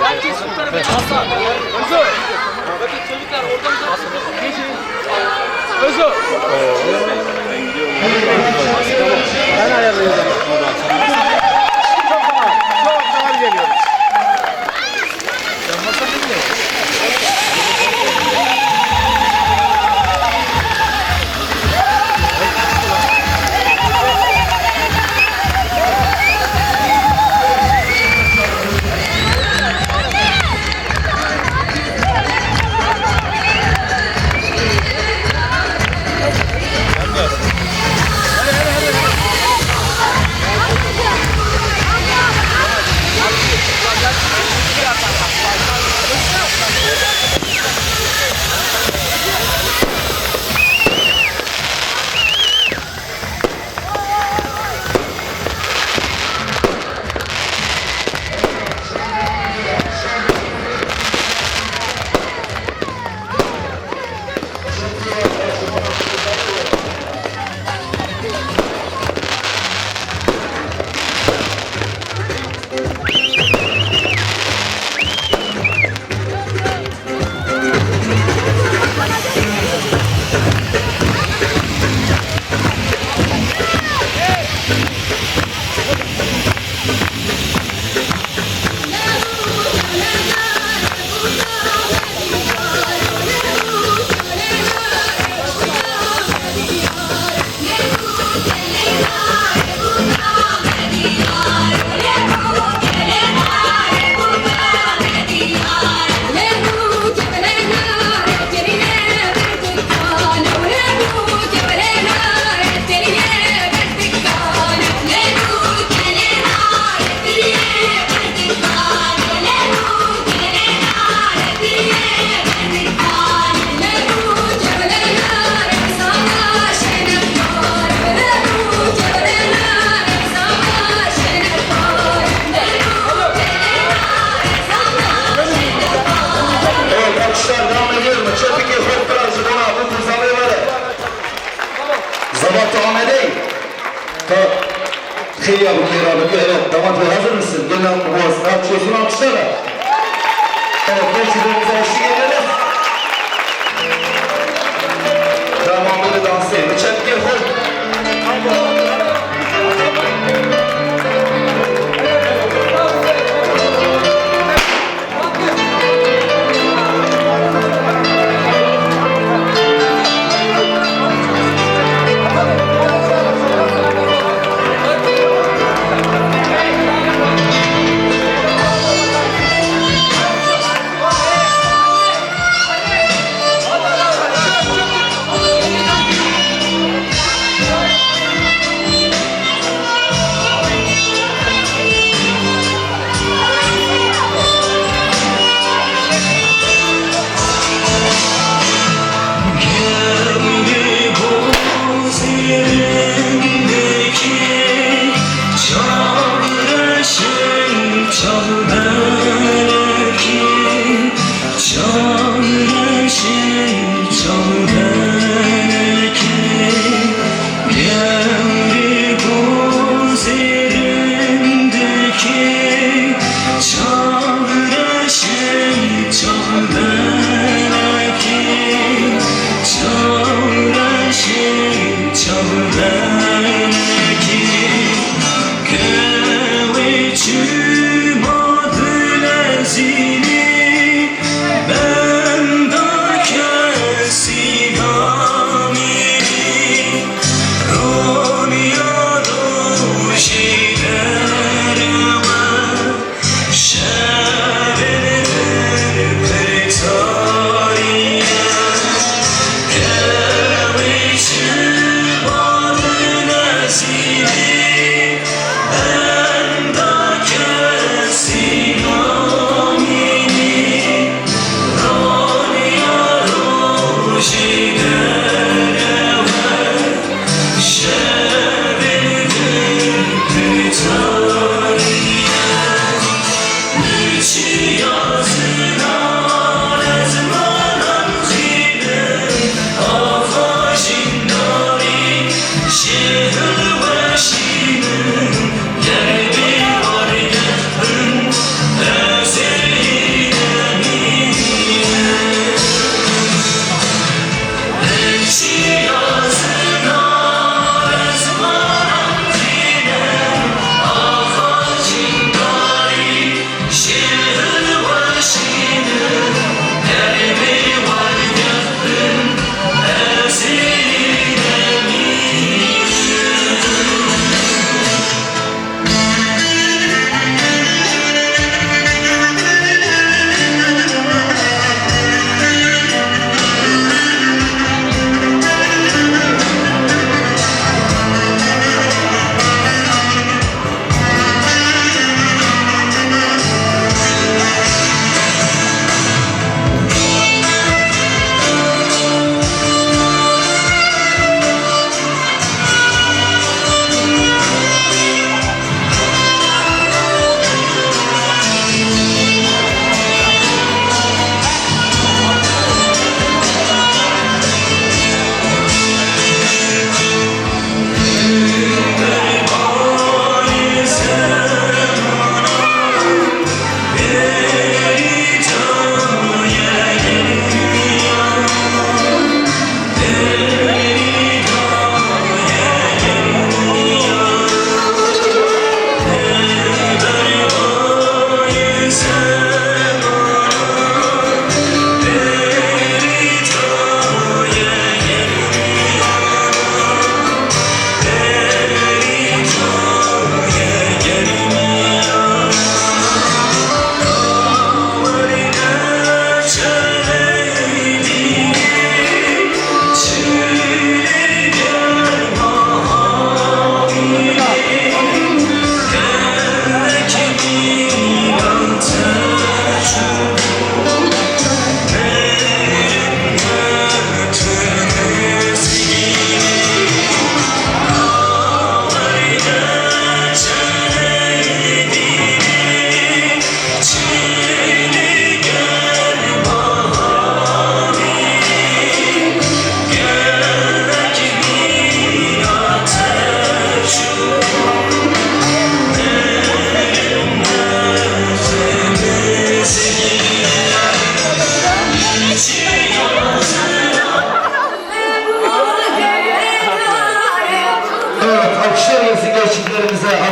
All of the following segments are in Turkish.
Herkes şu tarafa Hasan. Özü. Bakın çocuklar oradan geçin. Özü. Ben ayarlayacağım. Çok daha geliyoruz. Sen masa değil mi? Kıyıya bu kıyıya evet damat bey hazır mısın? Gelen bu boğazına çözüm almışlar. Evet gençlerimize eşlik edelim. Devamlı dans edin. Çek gel koy.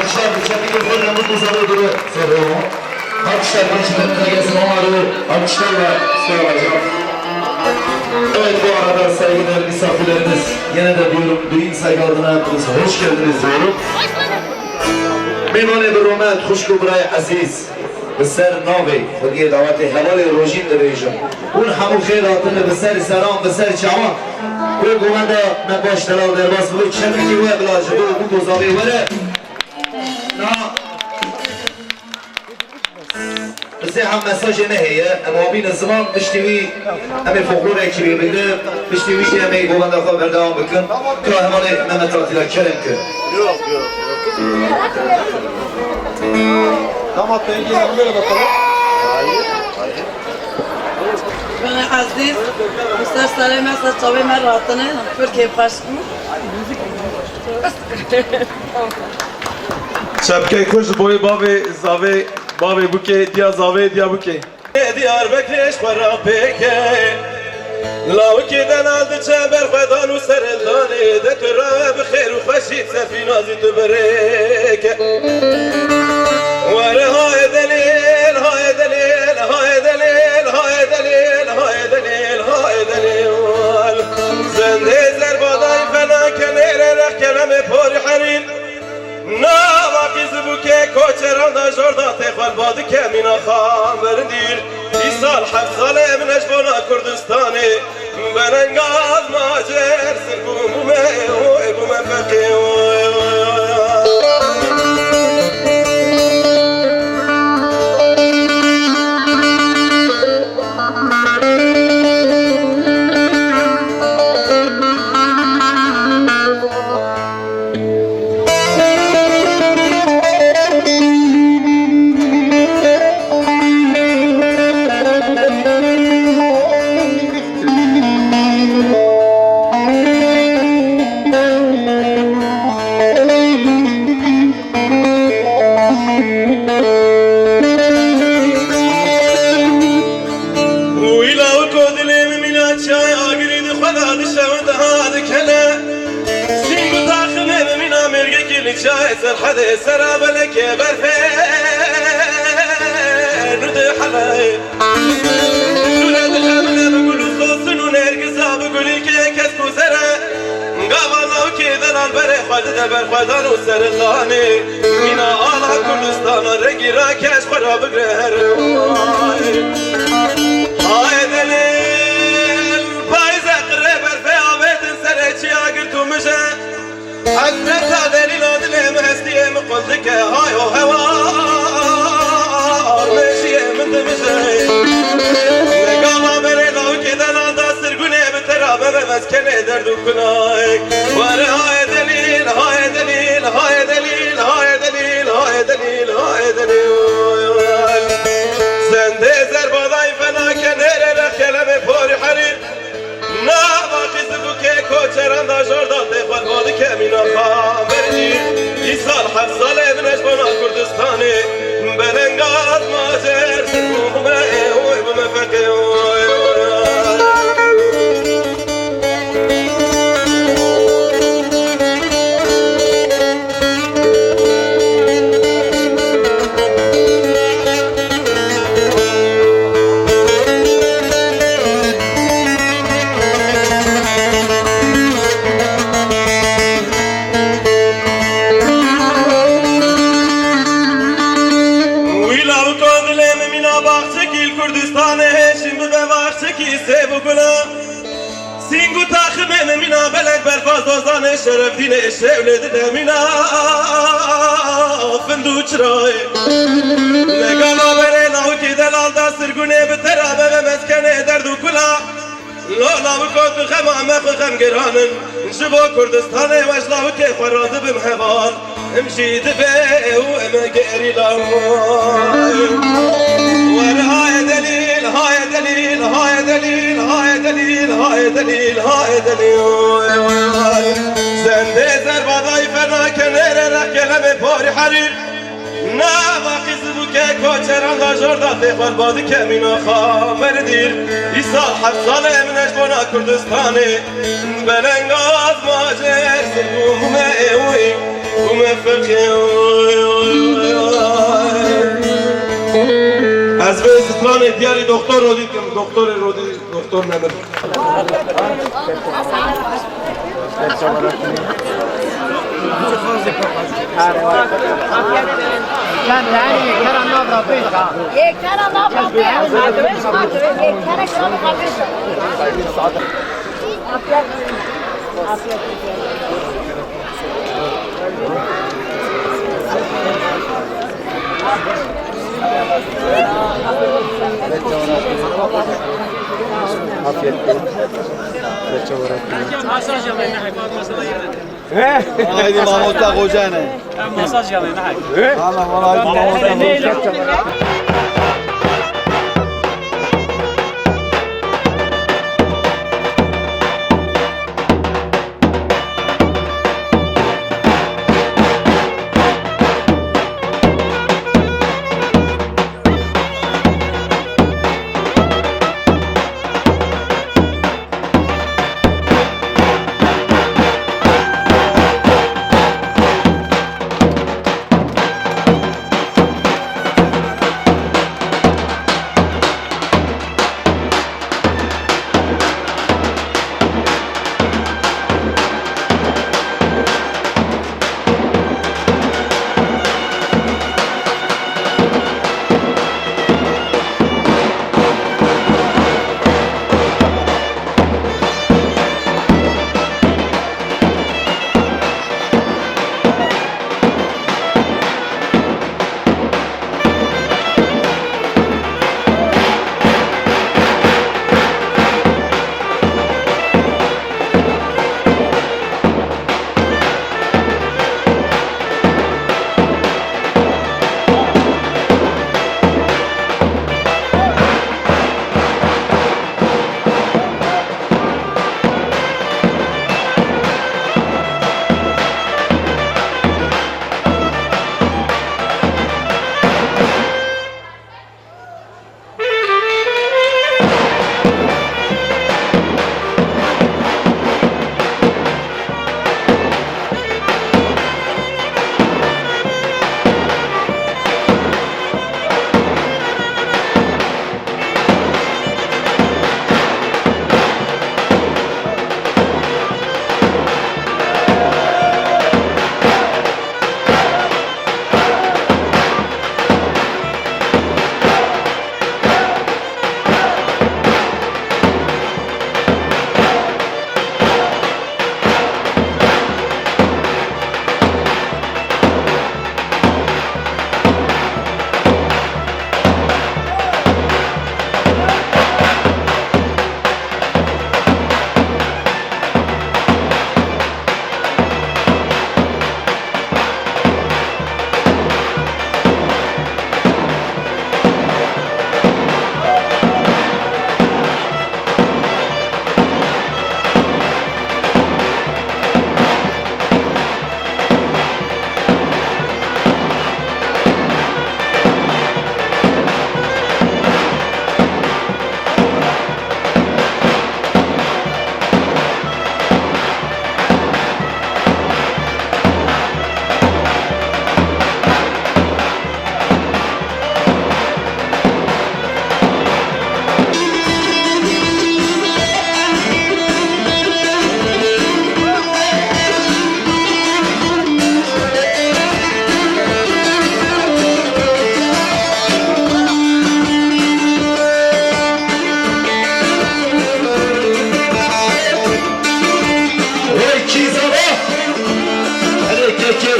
alkışlar geçen mikrofonla mutlu sabırları soruyorum. Alkışlar gençlerine gelsin onları alkışlarla soracağım. Evet bu arada saygıdeğer misafirlerimiz yine de diyorum düğün saygı adına hepiniz hoş geldiniz diyorum. Mehmanı bir romet hoşku buraya aziz. بسر ناوی خودی دعوت حوال روژین دریجم اون همو خیراتنه بسر سرام بسر چوان و گوانده نباش دلال در باس بلو چمکی و بلاجه بو گذابی وره نا بسه هم مساج نهیه اما بین زمان بشتیوی همه فقرور اکیبی بگیره بشتیویشی همه گوانده خواه بردوام بکن که هماله نمت راتیلا کرم کن Yok. Damat Bey'in yanına böyle bakalım. Ben aziz, Mr. Salim Esad Çavi Merrat'ını Türkiye Başkanı. Şapke kuş boyu bavi buke diya buke. Diyarbakır para peke. Lavukiden aldı çember fedan u serellani de türe bixir u xeşit sefinazi tübereke. Vere hay delil, hay delil, hay delil, hay delil, hay delil, hay delil. Zende zerbaday fena kenere reh kelame pori harin. Na vakiz buke koçeran da jorda tekhval badı kemina khamerdir. İsal hafzale min eşbona Kürdistan'ı ben engaz macer sirgume o ebume fekhi الحدي سراب لك برفان ردي حلاي ولاد خامنا بقولوا صوصن ونرقصها بقولي كسكو سرا قابلنا وكذا البري خالد دبر خدان وسر اللاني منا آلا كردستان رقي راكش خرا بقرهر هاي دليل بايزة قرب برفي عبيد سريتشي عقلتو مشا حسرت دليل أدنى مهستي مقلتك هاي وهوار ماشي من دمشق نقاما برينا وكذا نادا سرقوني بترابة بمسكني دردو كنايك واري هاي دليل هاي دليل هاي دليل هاي دليل هاي دليل هاي دليل زندي زربا ضيفنا كنيري لخيلة بفوري حرير نا باقی زبوکه کوچران دا جردان دخوال بادی که مینا خامردی ای سال 7 ساله منش بنا کردستانی بلنگاز ماجر سرمومه اوی بمفقه اوی سینگو تاخمه مینا بلک برفاز دوزان شرف دین شولد دمینا فندو چرای نگالا بره ناو کی دلال دا سرگونه بترابه و مسکنه دردو کلا لالا بکوت خمامه خم گرانن جبا کردستانه وشلاو که خوراد بم حوال امشید به او امگری لاموی ورهای دلیل های دلیل های دلیل های دلیل های دلیل های دلیل زنده زربادای فنا کنره رکلم پاری حریر نه باقی زبوکه کوچران دا جردا تخوال بادی که مینا خامردیر ای سال 7 ساله منش بنا کردستانه بلنگاز ماجر سرگومه اوی ومفخي از به ستران دیاری دکتر رو دیدم دکتر نمر یک کار نابرده یک Masaj yapayım ne hayvan masada yerine. Haydi Mahmut'la koca ne? Masaj yapayım ne hayvan. Tamam haydi Mahmut'la koca.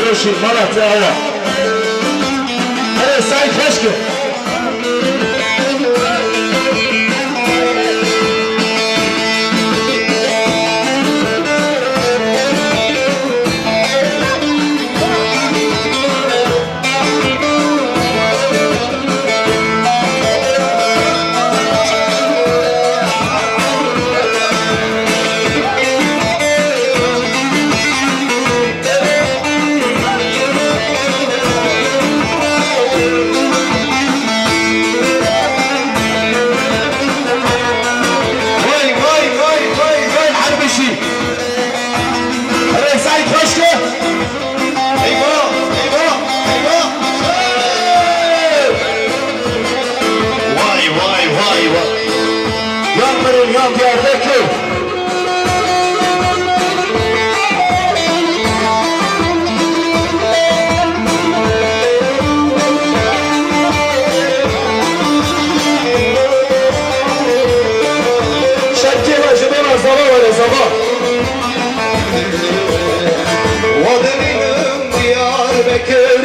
روشی مالت آیا هره سعی کشکه Selam Diyarbakır. Şakir acıdan azaba var azaba. Vadenim Diyarbakır,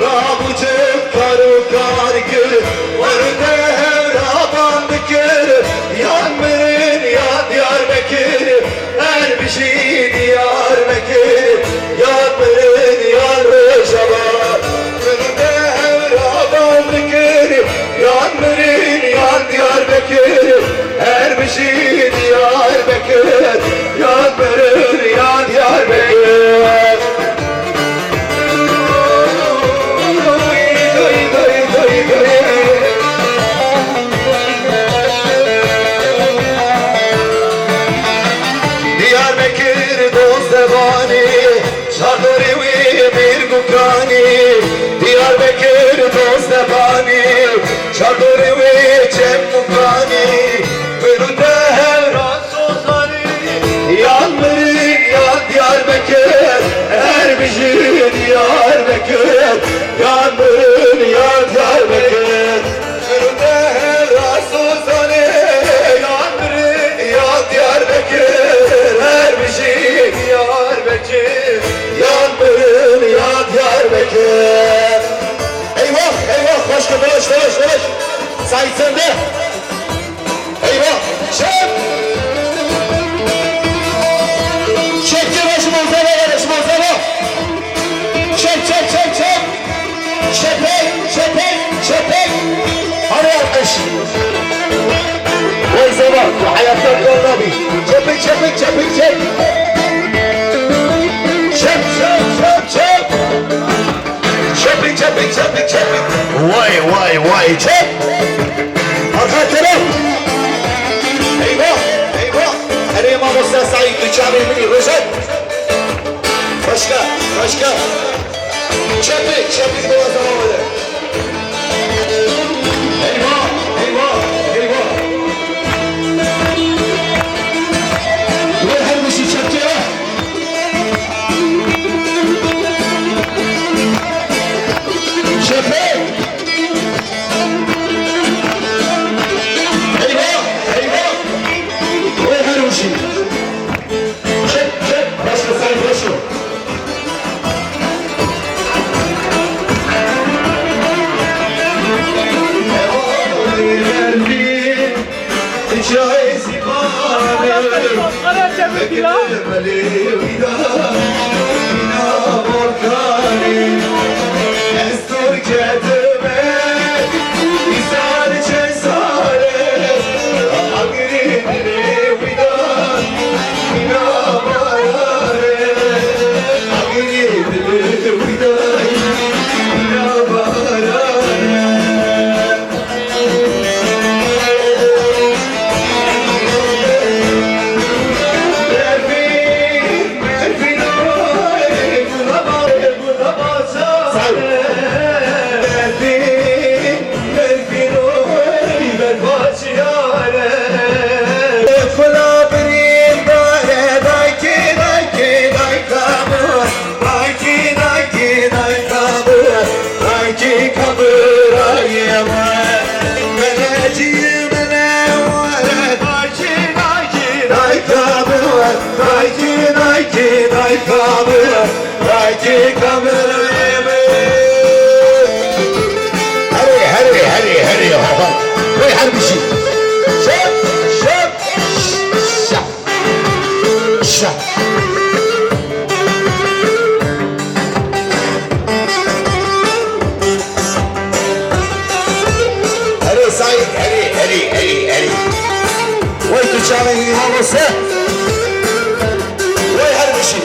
Rabucuk karu kargır, vardı hevraban dikir, yanmırın ya Diyarbakır, her bir şey Diyarbakır, yanmırın ya Rojava, vardı hevraban dikir, yanmırın ya Diyarbakır, her bir şey Diyarbakır, yanmırın ya Diyarbakır. Diyarbakır dost zebani, çadırı ve bir gukani. Diyarbakır dost zebani, çadırı ve cem gukani. Bölüde hevran sozani, yanmırın ya Diyarbakır, her bir şey Diyarbakır, yanmırın ya Diyarbakır. Bölüde hevran sozani, yanmırın ya Diyarbakır, her bir şey Diyarbakır, yanmırın ya Diyarbakır. Eyvah eyvah başka dolaş. Sait sende. Eyvah çek. Çek yavaş manzara yavaş manzara. Çek. Şepek. Hadi alkış. Vay zaman hayattan kalmamış. Çepek. Çepek. Vay çek. Arka taraf. Eyvah. Her imam olsa Said Dükkanı Emini Rojat. Başka. Çepik dola zaman öyle. Eyvah. Ve her bir şey çepki ya. Çepik. Eyvah. Ve her bir şey. Çek. Başka Said başka. Hurry, Koy her bir şey. Şap. Hurry, Said, hurry. Vay tüccarın imamısı. Koy her bir şey.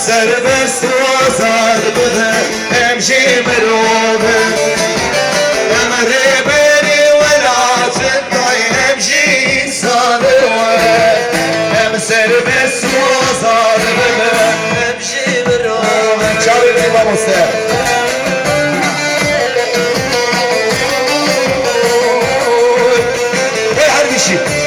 سربست وصار بها امشي مروبه امري بيني ولا تنطي امشي انسان ام سربست وصار بها امشي مروبه شاوي بني بابا استاذ ايه حرقشي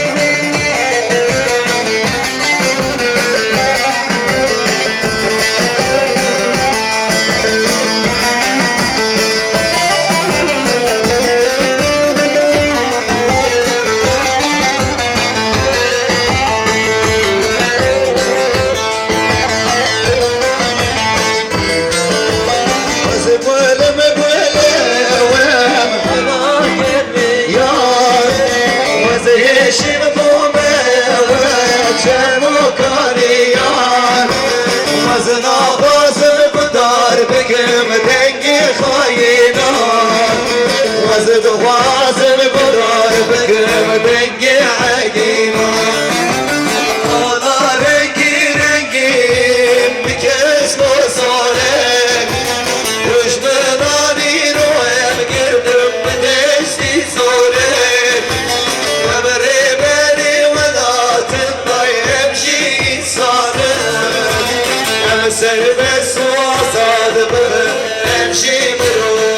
وزد وازن بدار بكم دنقي عقيمة أنا رنقي رنقي بكس وصالك وش مناني رويم قربم بدشتي صورك أمري بيني ولا تنطي امشي صادق أمسر بس وصاد به امشي مروبه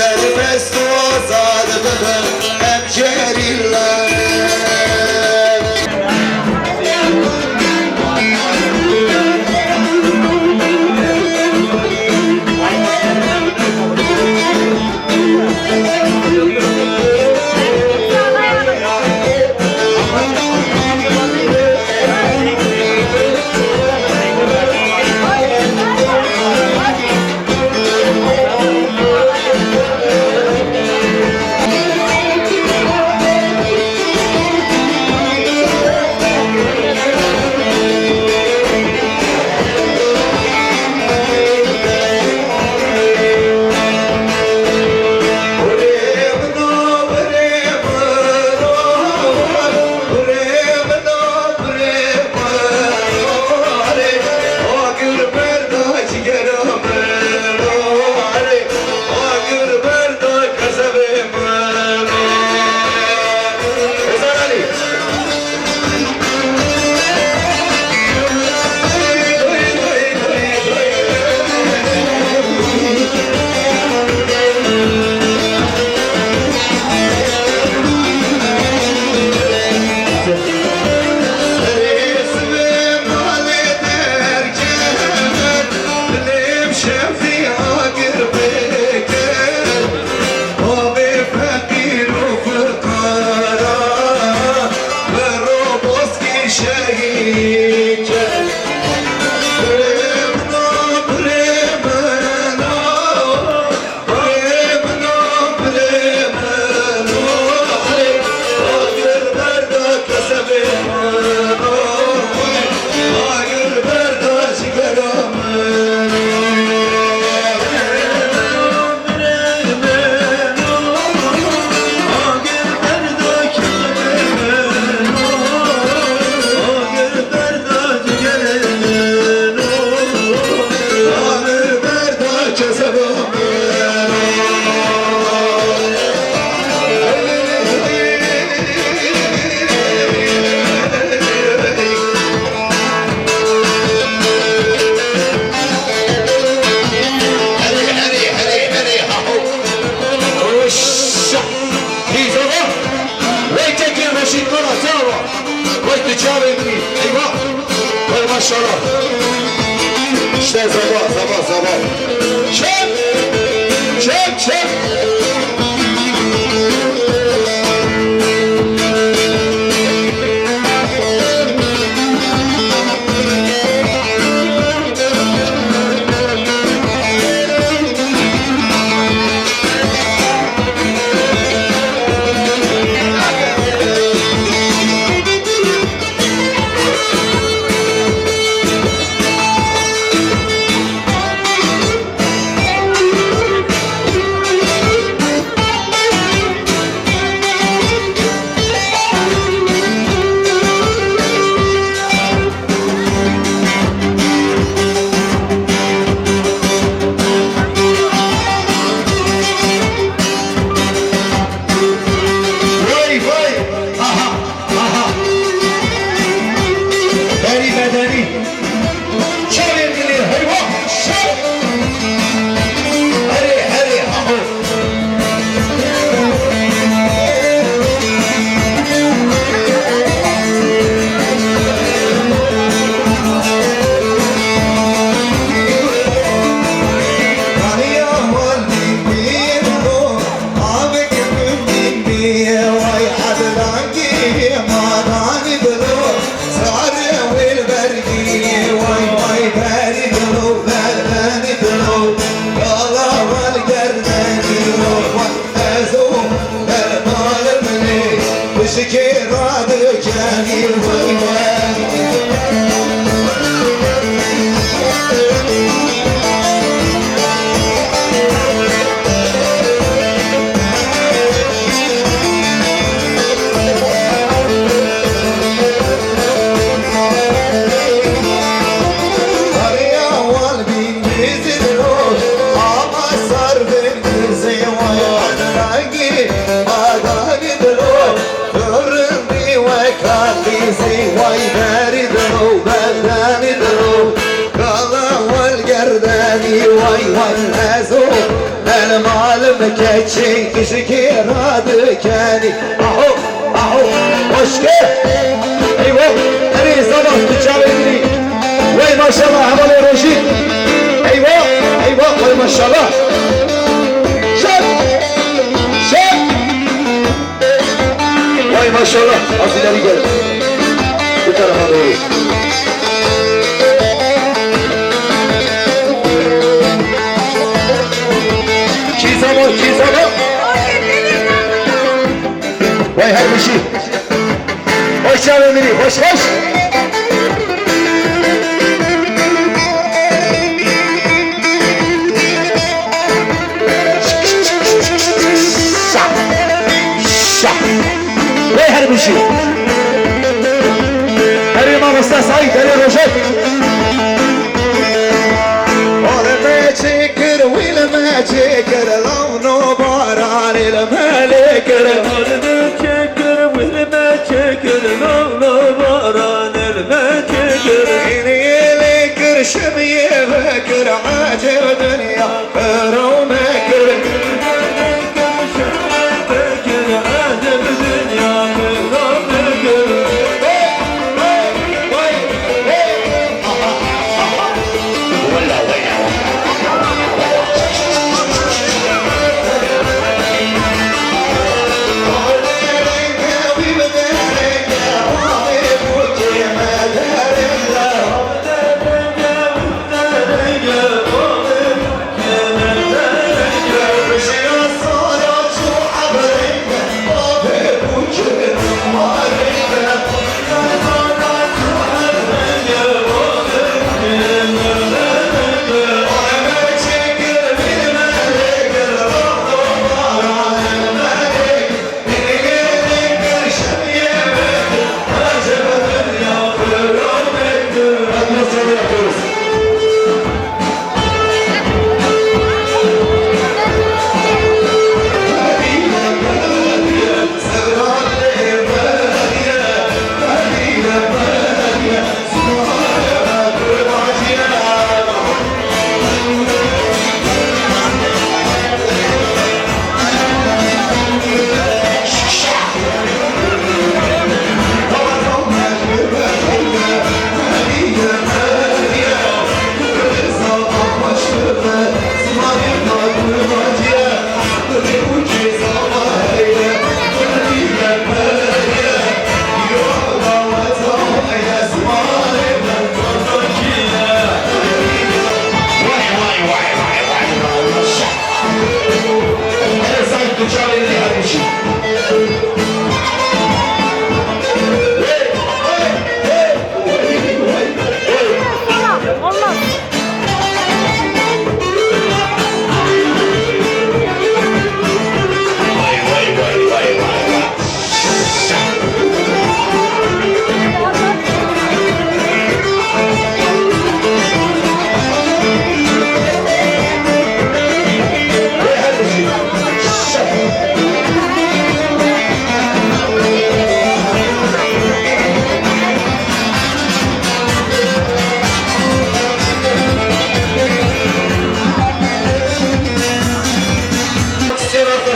سرمست و آزاد ببن همجریلر İşte sabah. Çek. keçi kişi kiradı kendi Aho aho hoş gel Eyvah hani sabah tüccarı Vay maşallah havalı rojit Eyvah eyvah vay maşallah Şak şak Vay maşallah az ileri gel Bu tarafa doğru Çizama Vay her bir şey Hoş geldin beni hoş hoş Vay her bir şey Her imam usta Said her Roşet ما تشكر لونه باران الملكر ما تشكر والما تشكر لونه باران المتكر إني لكر شبي فكر عاجب دنيا فرو مكر فكر عاجب دنيا فرو مكر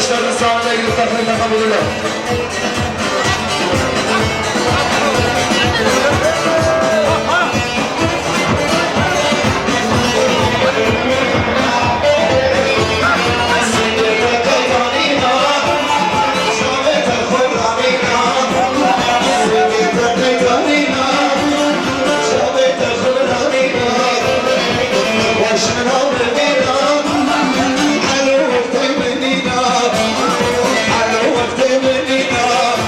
Arkadaşların sağında yurtlarını takabilirler. على وقت مننا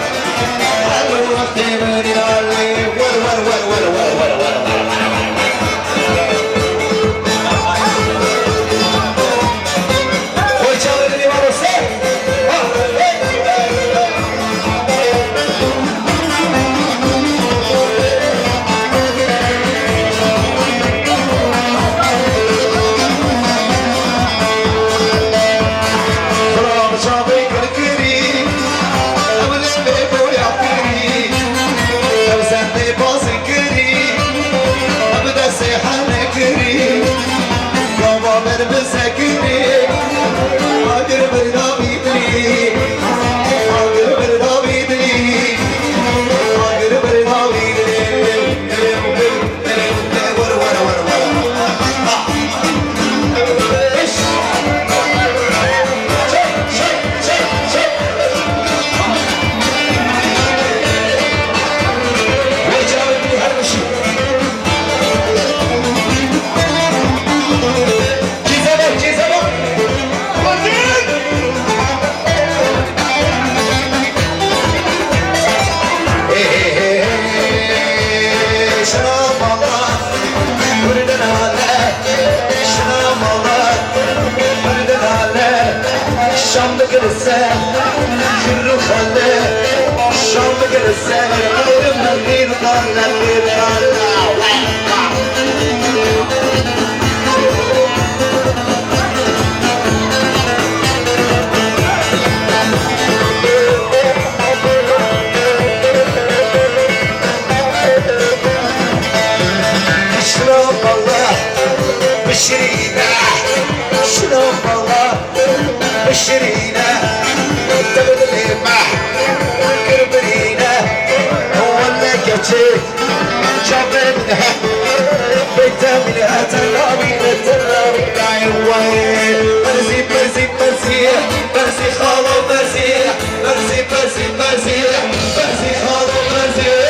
بقرسه شنو خلى شام بقرسه غير من الغير طالع الغير طالع شلون والله بشرينا شلون والله بشرينا تبدل مع كربرينا هو اللي كتير جابنها بيتا منها تلامينا تلامينا عيوان برزي برزي برزي برزي خالو برزي برزي برزي برزي برزي خالو برزي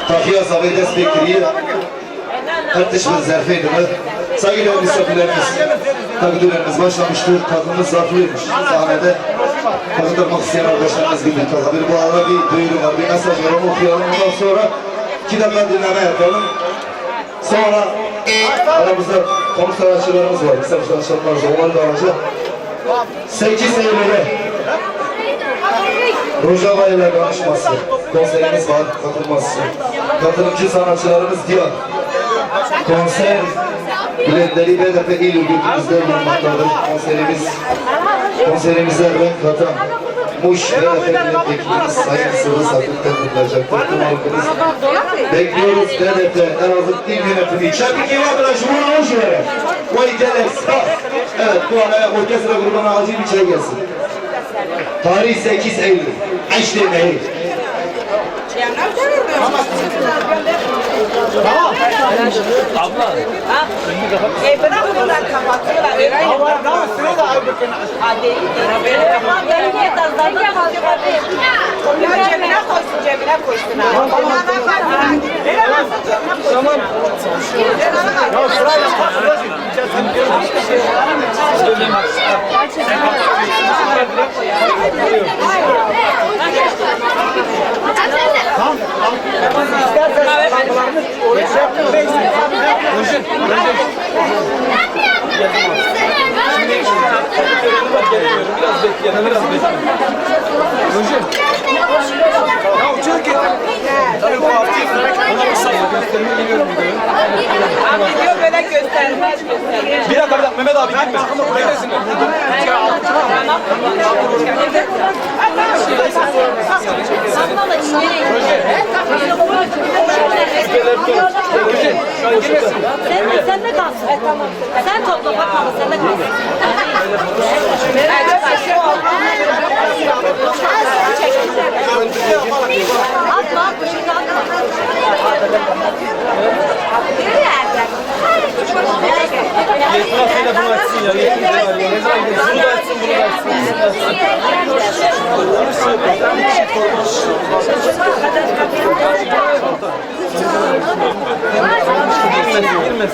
تاخيا صبي دست بكريه هرتش من زرفي دمه Saygıdeğer misafirlerimiz, takdirlerimiz başlamıştır. Tadımız zafiymiş. Sahnede katılmak isteyen arkadaşlarımız gibi kalabilir. Bu arada bir duyuru var, bir mesaj var. Onu okuyalım. Ondan sonra 2 dakika dinleme yapalım. Sonra aramızda konuk sanatçılarımız var. Kısa sanatçılarımız var. Onları da alacak. 8 Eylül'de Rojava ile danışması konserimiz var. Katılması. Katılımcı sanatçılarımız diyor. Konser biletleri BDP İl Örgütümüzde bulunmaktadır. Konserimize renk katan Muş BDP milletvekilimiz Sayın Sıvı Sakık'tan bulunacaktır. Tüm halkımız bekliyoruz BDP Elazığ İl Yönetimi. Şakir Yavra Cumhur'a hoş geldin. Vay Gelex. Evet bu araya orkestra grubuna acil bir çay gelsin. Tarih 8 Eylül. Eşli Mehir. Abla. Bırak bunlar kapatıyorlar. Hadi. Cebine koysun, cebine koysun. Tamam. Video böyle göstermez. Bir dakika Mehmet abi gitme. Neredesin? Sen de kalsın. Sen topla bakma sen de kalsın. Atma atma şimdi atma. Yetmez telefonu açsın ya. Yetmez. Bunu da açsın, bunu da açsın.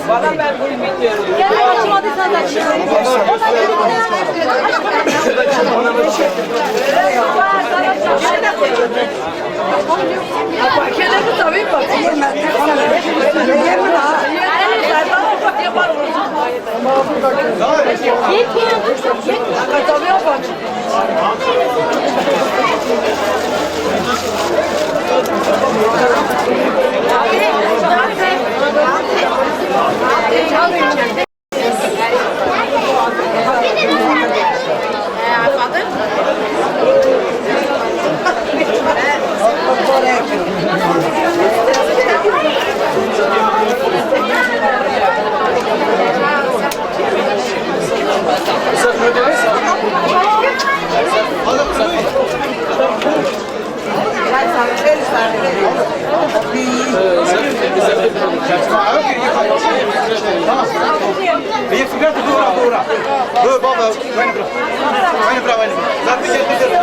Valla ben bunu bilmiyorum. Gel açmadı sen de açın. Kedimi tabii bak. Yemin ha. Yapar tabii yapar. Dur baba, beni bırak. Beni bırak, beni bırak. Zaten getirdim.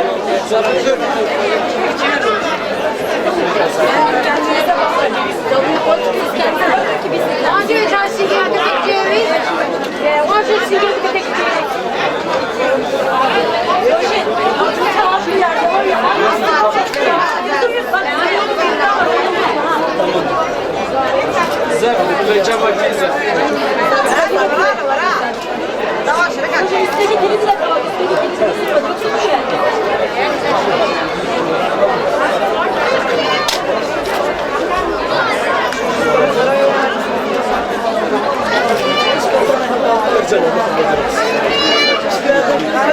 Recep Akiz'e. Sen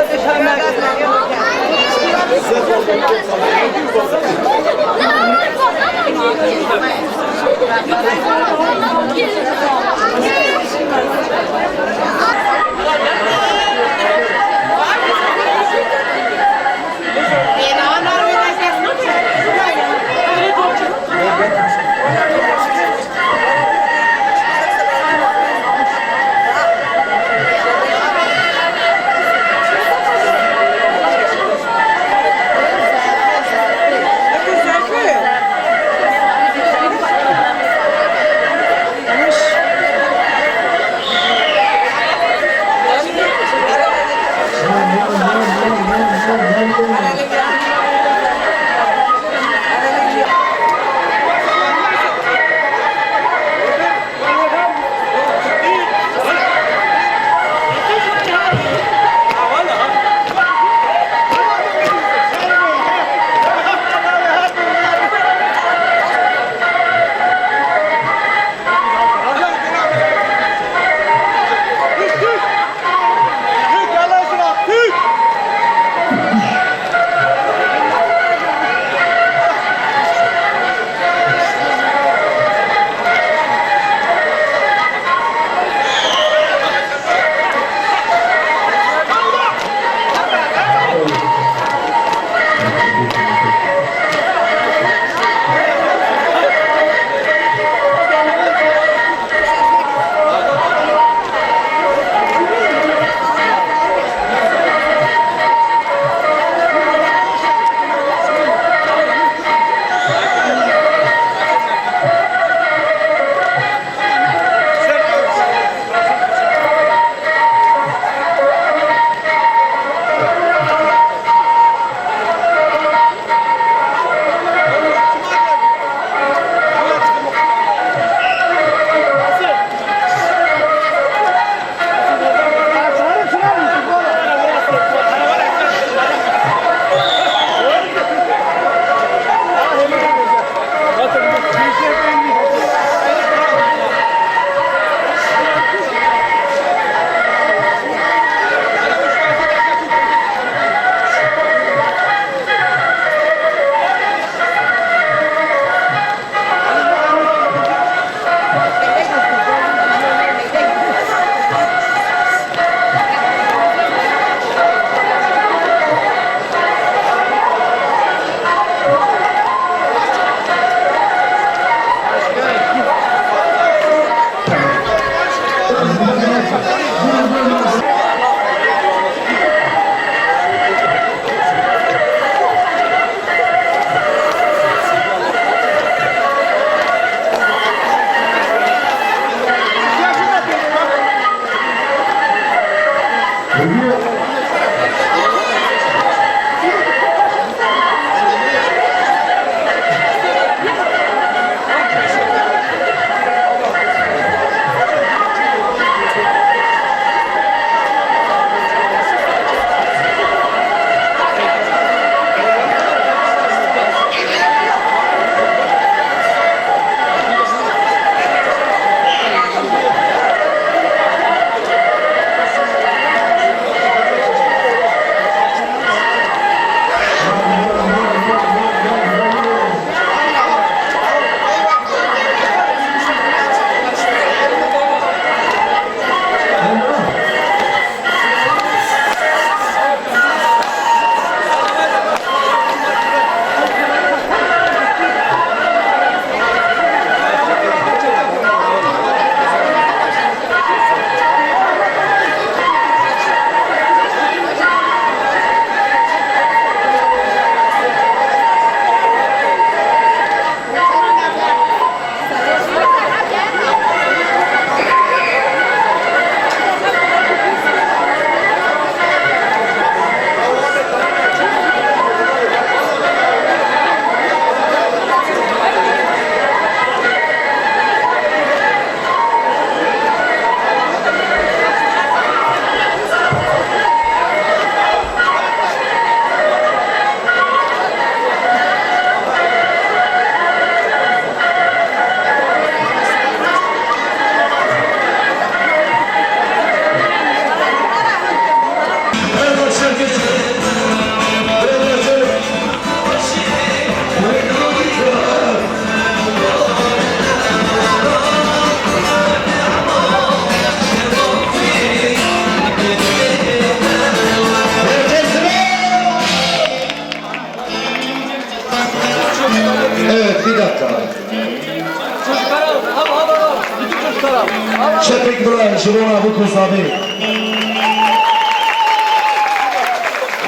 Şirona bu kız abi.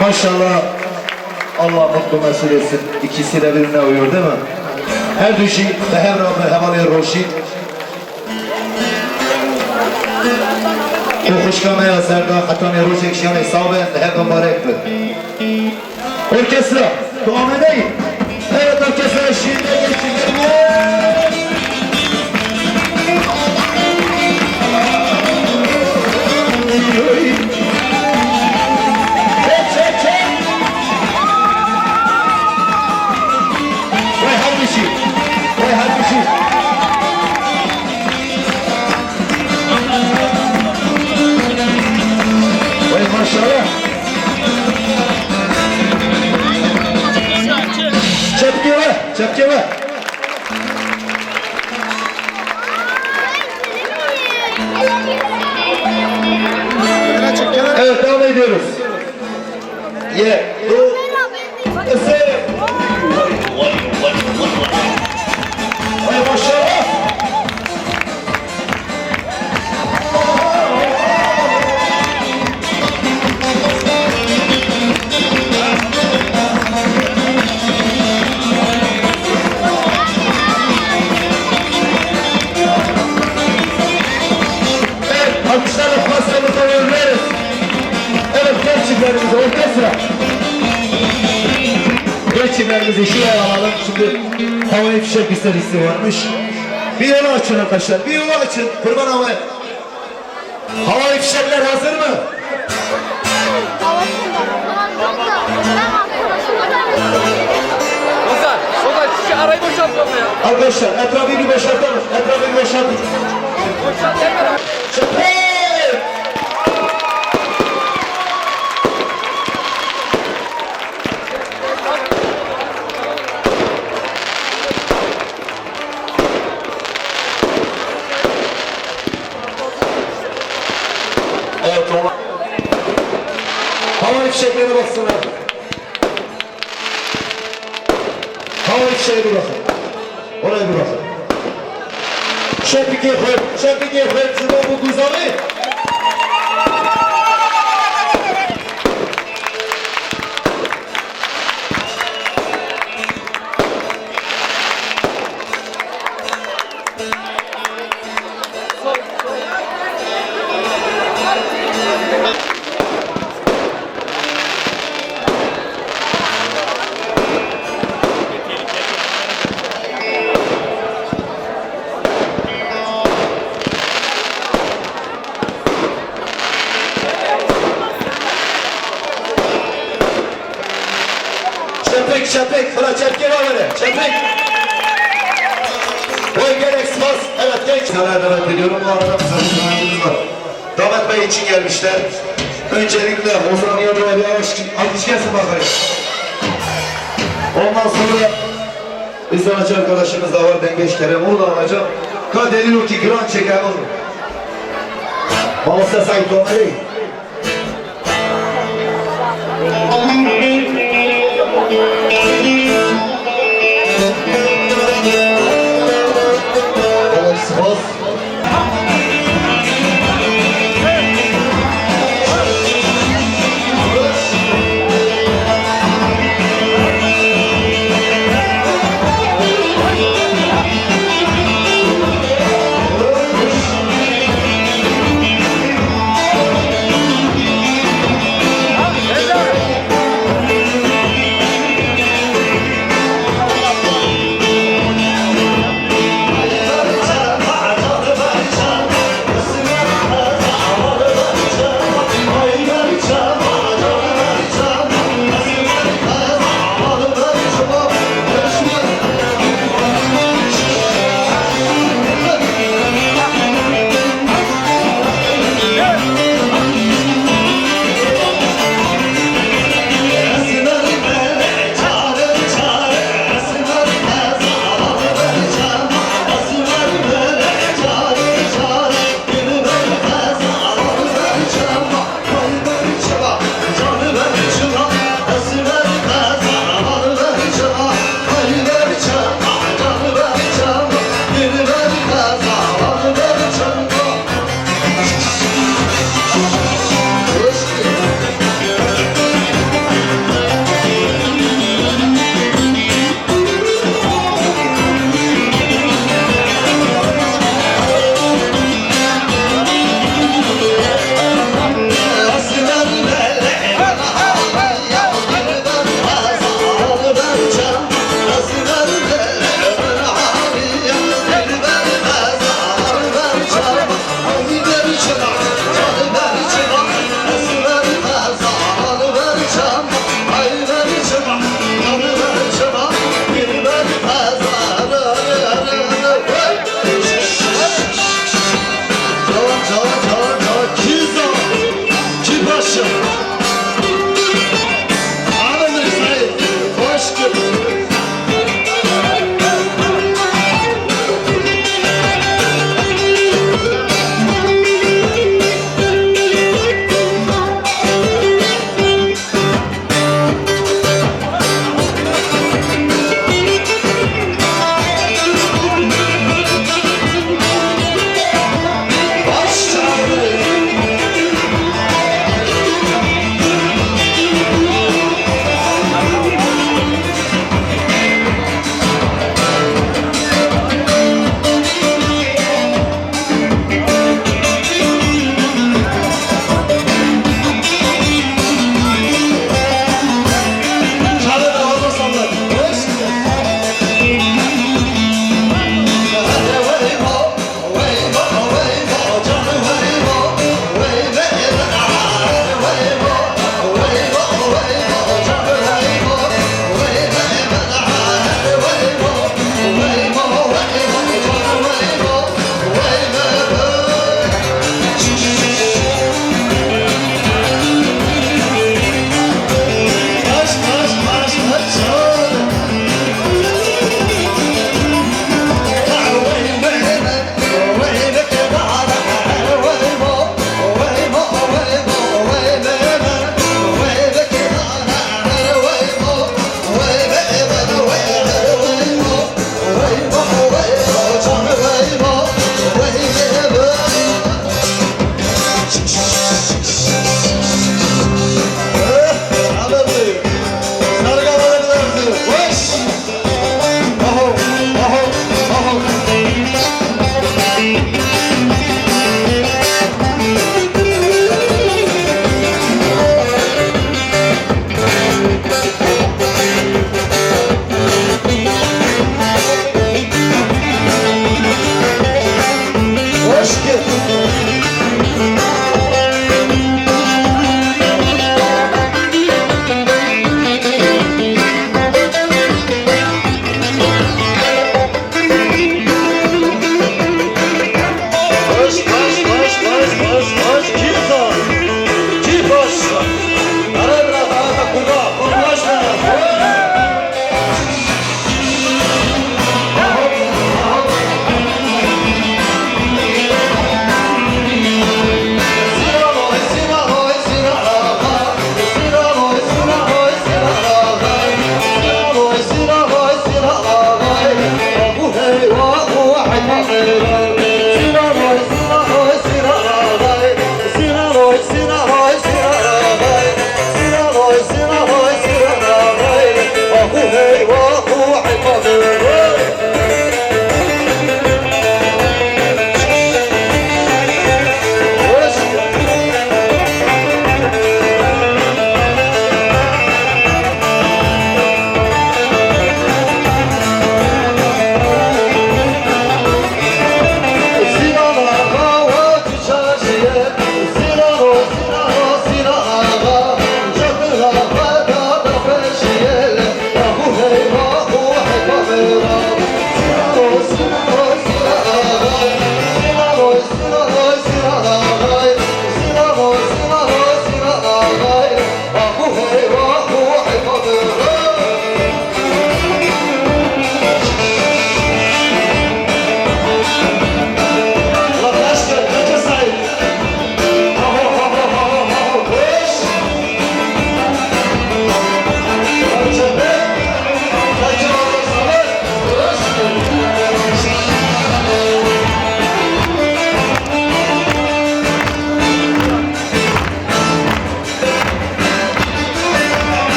Maşallah. Allah mutlu mesut etsin. İkisi de birbirine uyuyor değil mi? Her düşü ve hem Rabbi havalı roşi. Bu hoşkamaya serda hatane roşek şiyan hesabı hem mübarektir. Orkestra devam edeyim. Evet orkestra şiirine geçiyor. Çepke ver. Evet devam ediyoruz. Du, ese. Ay maşallah. Alkışlarla pastamızı veririz. Evet gençlerimize orkestra. Gençlerimizi şuraya alalım. Şimdi havai fişek isterisi varmış. Bir yolu açın arkadaşlar. Bir yolu açın. Kurban havai. Havai fişekler hazır mı? Ozan, şu arayı boşaltalım ya. Arkadaşlar etrafı bir boşaltalım. Etrafı bir boşaltalım. Boşalt hep beraber. Evet tamam. Havai fişeklere baksınlar. Havai fişeğe bir bakın. Oraya bir bakın. Şepike hep zıba bu güzeli. Şepek, bana çepke var böyle, şepek. Boy gerek spas, evet genç. Sana davet ediyorum, bu arada misafirlerimiz var. Davet Bey için gelmişler. Öncelikle Ozan Yadır'a bir alkış gelsin bakayım. Ondan sonra bir sanatçı arkadaşımız da var, Dengeç Kerem, onu da alacağım. Kaderin o ki gran çeker onu. Mağazda sahip olmayı.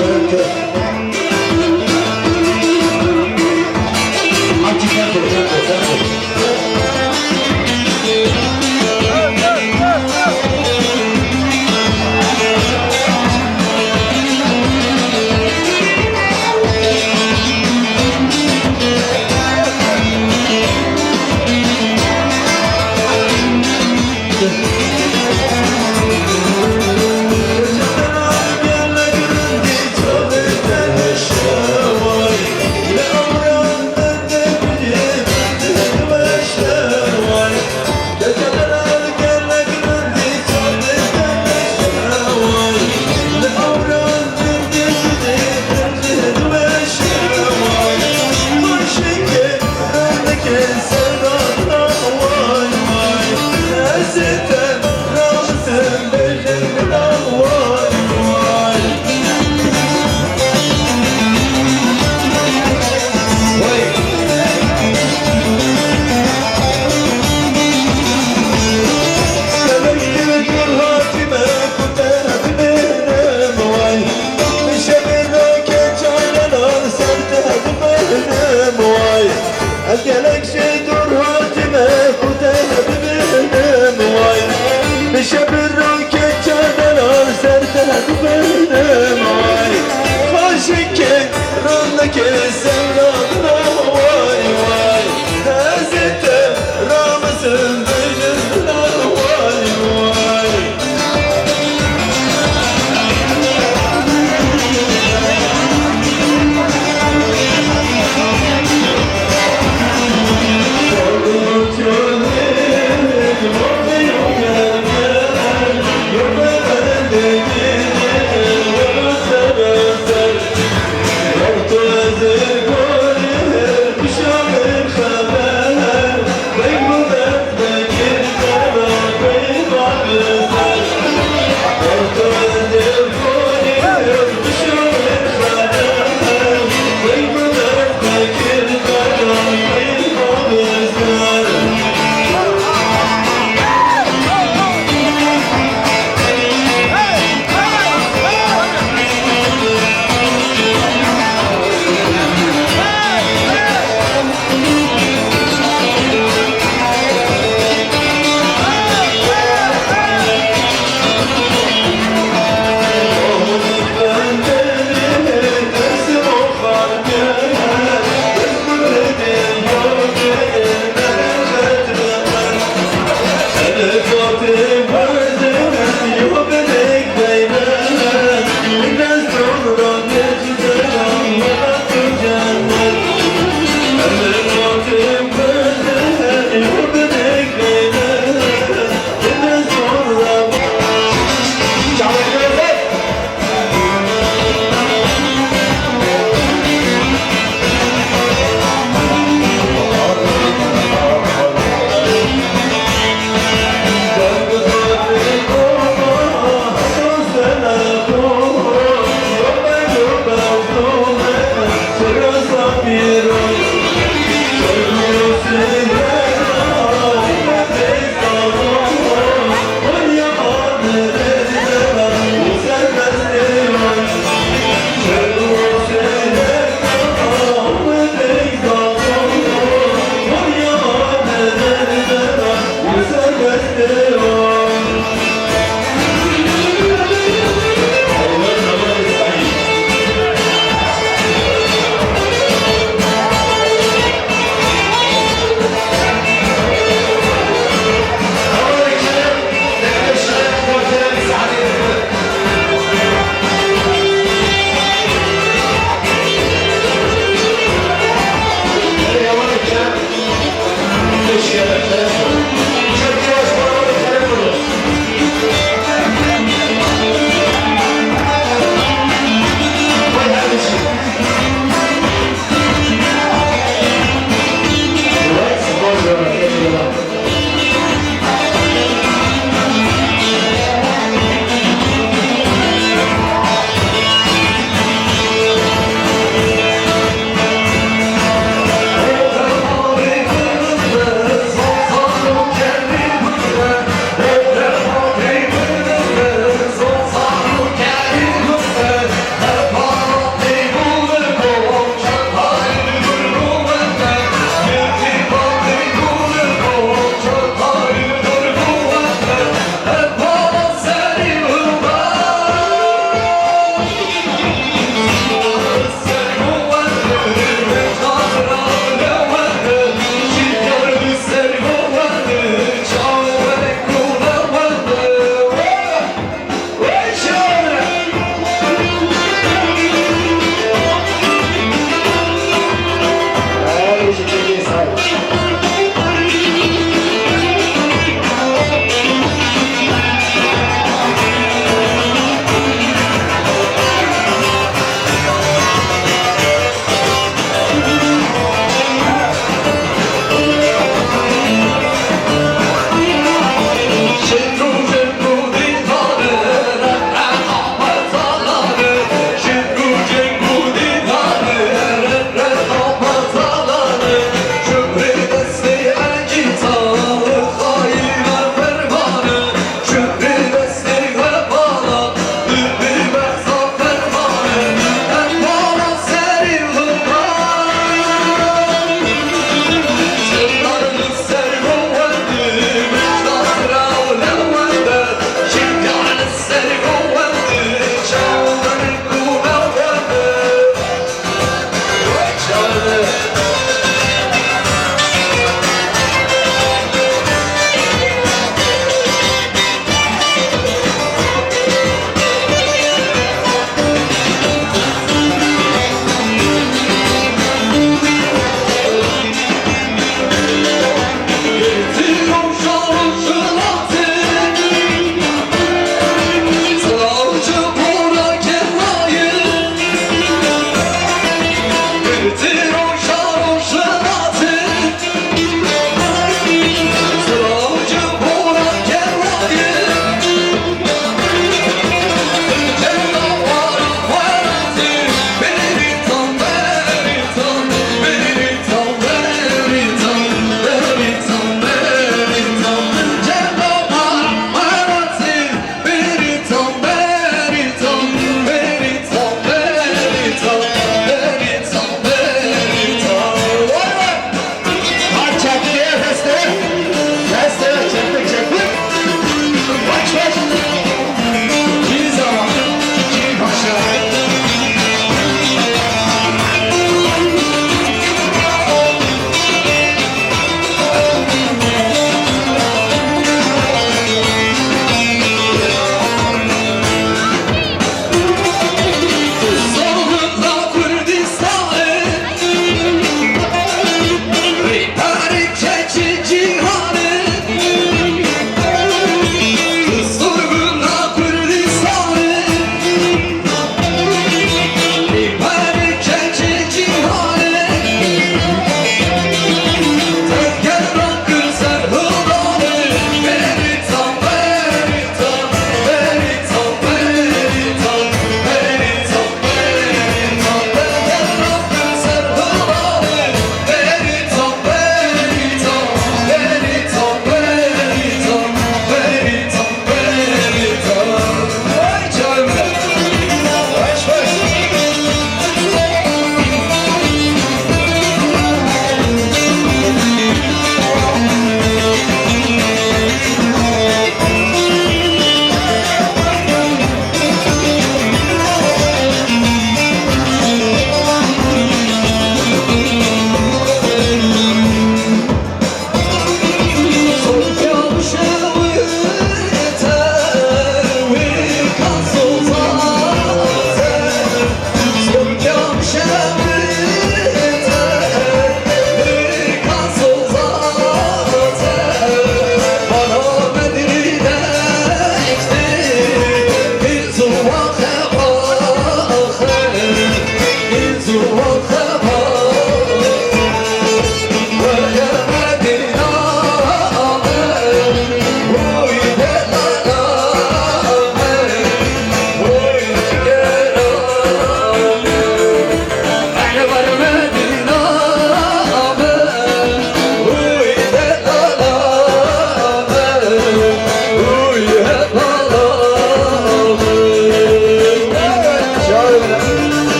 kör. Hadi tempo.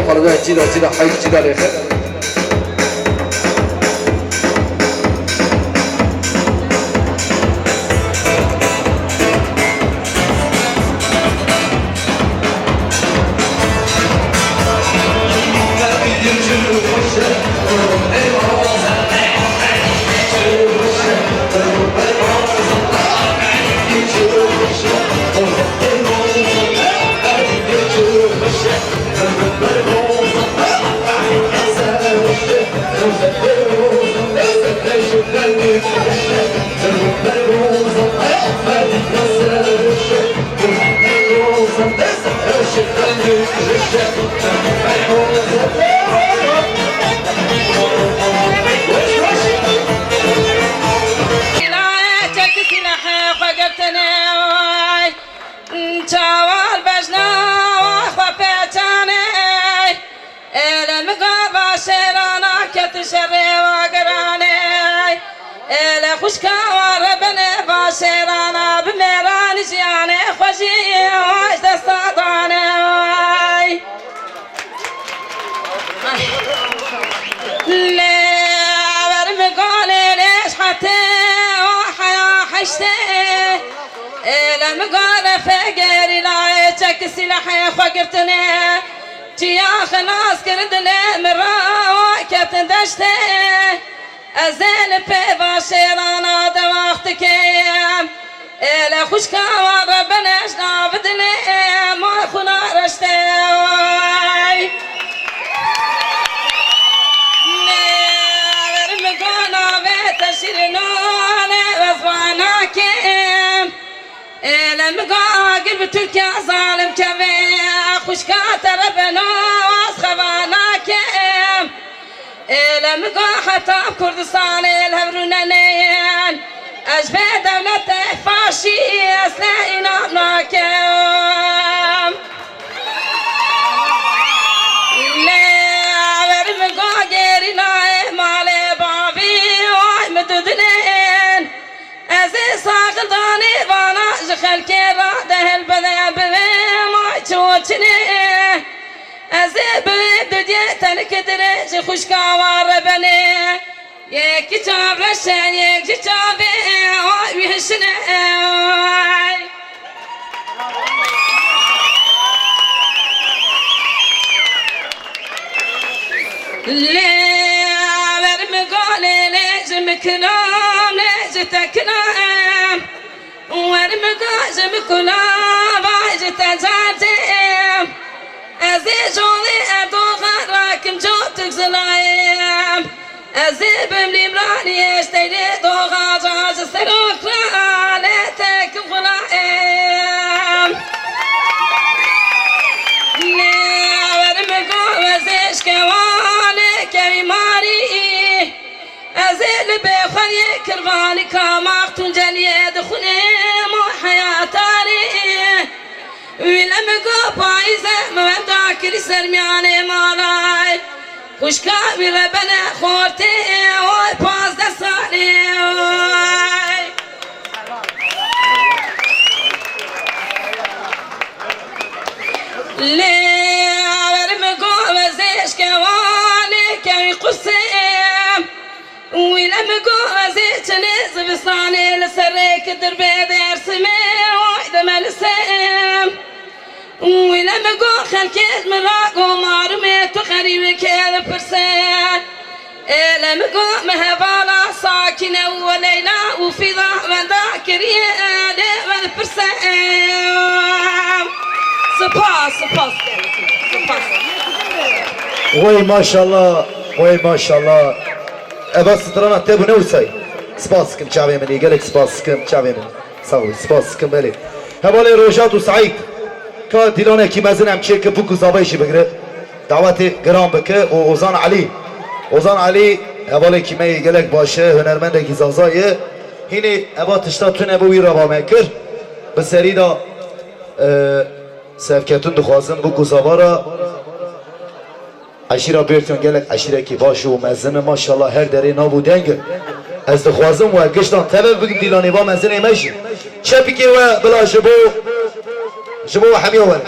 فردا جدا حي جدا رخ خوشکوار بنه باشرانا بمیران جیانه خوشی واش دستانه لبر مقاله ليش حتى وحيا حشته لمقاله فقري لا يتشك سلاحي خقرتني تيا خلاص كردني مرة وكت دشته ازل پی باشرانا د وقت کیم اله خوشکوار بنش نابدنه ما خونا رشته نور مگانا و تشیرنانه وزوانا کیم اله مگا قلب ترکیا ظالم کمی خوشکات ربنا واسخوانا کیم لمقا حتى كردستان الهبرونانيان أجبه دولة فاشي أسلائنا بناكم لا ورمقا غيرنا مالي بابي ومدودنين أزي ساقداني وانا جخل كيرا دهل بذي بذي ما يتوتني ازه به دیتن که درج خوشکوار بنه یک چاو رشن یک چاوه آی ویشنه لیور مگاله نج مکنام نج تکنام ور مگاج مکنام واج تجارتم ازی جولی ادوغان راکم جوتک زلایم ازی بملیم رانی اشتیلی دوغان جاج سروک رانه تکم خلایم نیور مگو ازیش کوانه کمی ماری ازی لبه خواهی کروانی کاماختون جلیه دخونیم و حیاتاری ولمقو بايزة مودا كري سرمياني مالاي خوشكا بربنا خورتي وي باز دساني لي ورمقو وزيش كواني كوي قسيم ولمقو وزيش نزف صاني لسريك دربي دير سمي وعيد ملسيم ولما قو خلكيت من راقو مارميت وخريب كيل برسان لما قو مهبالا ساكنة وليلى وفي ظهر ذاكرية والبرسان سباس وای ماشاءالله وای ماشاءالله ابا سترانا تبو نوسای سپاس کم چاوی منی گلک سپاس کم چاوی من ساوی سپاس کم بله هوالی روشات و سعید که دیلانه کی مزنم چه که بکو زابایشی بگره دعوت گرام بکه و اوزان علی هوالی کی می گلک باشه هنرمنده کی زازایه هینی ابا تشتا تونه بوی را با مکر به سری دا سفکتون دخوازم بکو زابارا عشیره بیرتون گلک عشیره کی باشه و مزنه ماشاءالله هر دره نابو دنگه از دخوازم و گشتان تبه بگم دیلانی با مزنه میشی چه بکی و بلا جبو حمیوان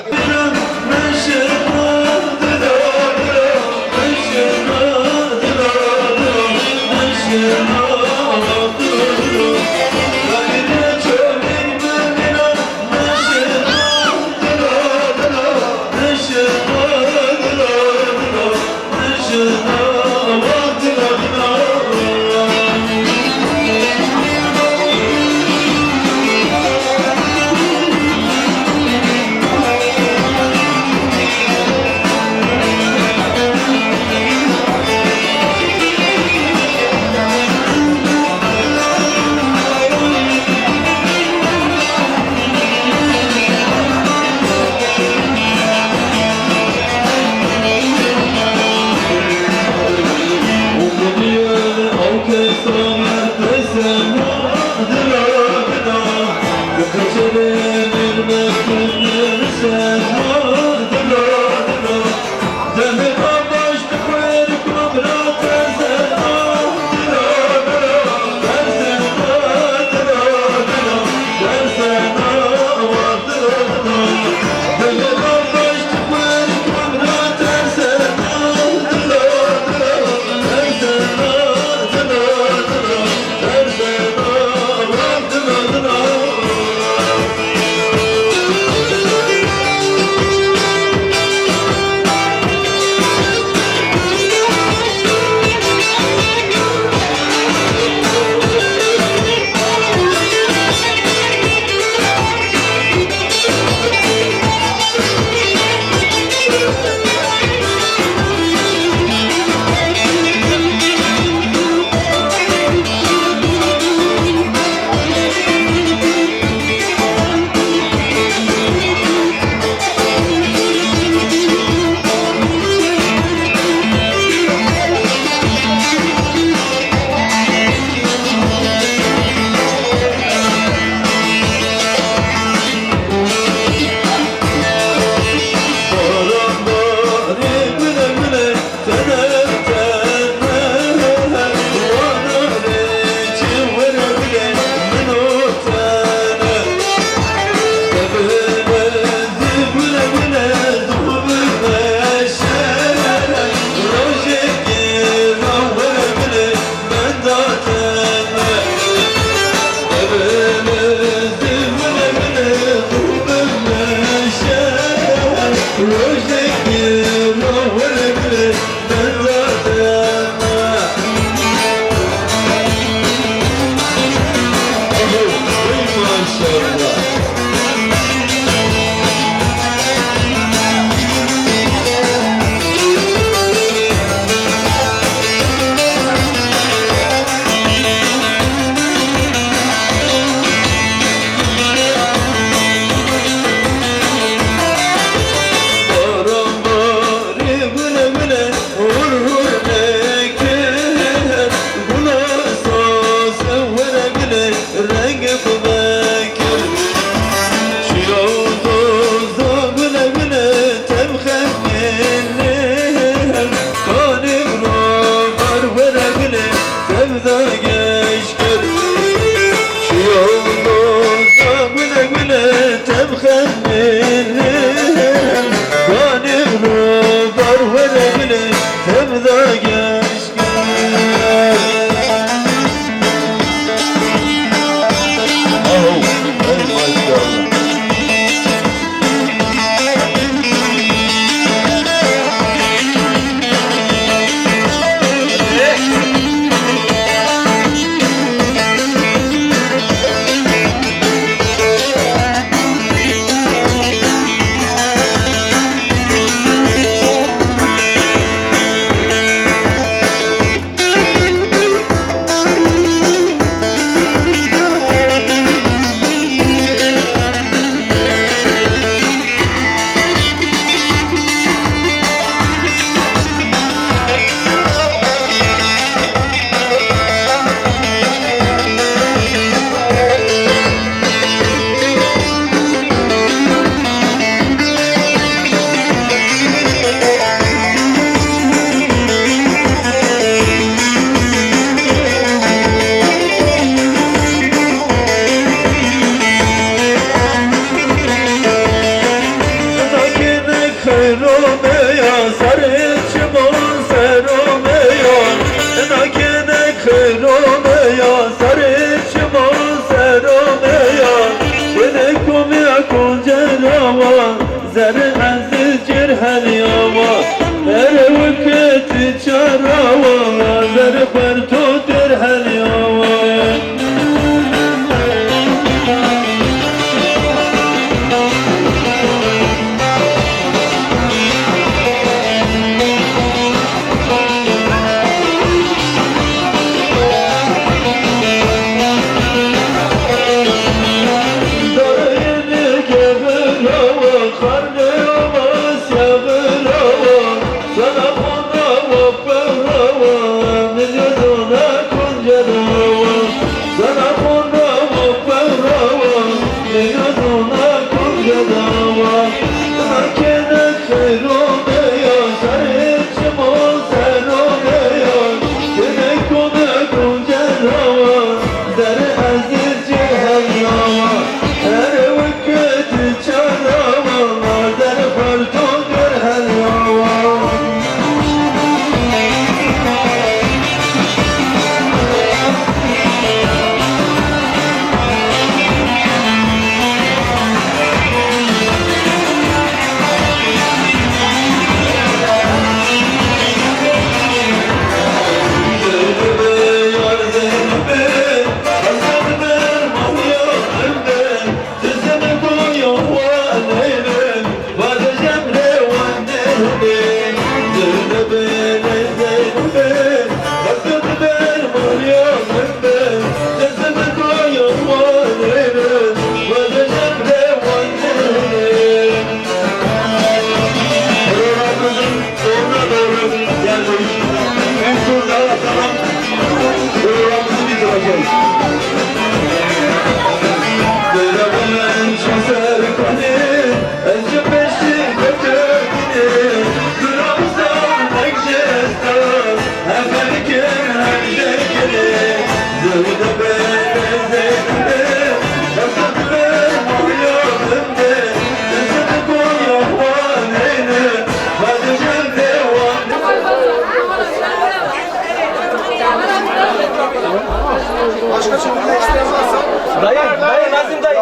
Dayı Nazım dayı.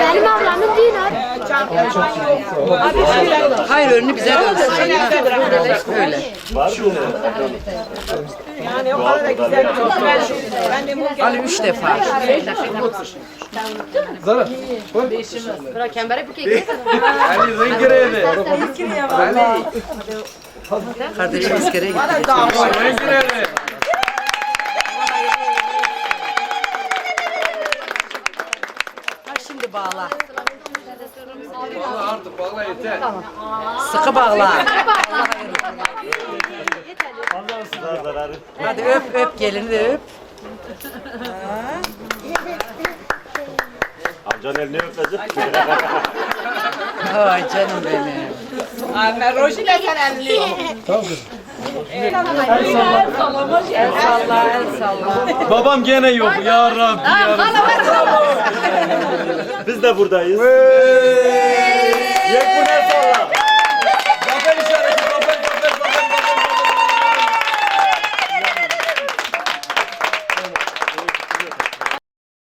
Benim ablamın düğünü. Hayır önünü bize dönsün. Öyle. Yani o kadar da güzel bir çok. Ben de bu Ali 3 defa. Bırak kembere bu keki. Ali Zengire'de. Kardeşim iskereye gitti. Zengire'de. Ha şimdi bağla. Artık bağla yeter. Sıkı bağla. Hadi öp gelini de öp. Amcanın elini öpecek. Ay canım benim. Anne Rojile sen elini. El salla, el salla. Babam gene yok ya Rabbi ya Rabbi. Biz de buradayız. Yek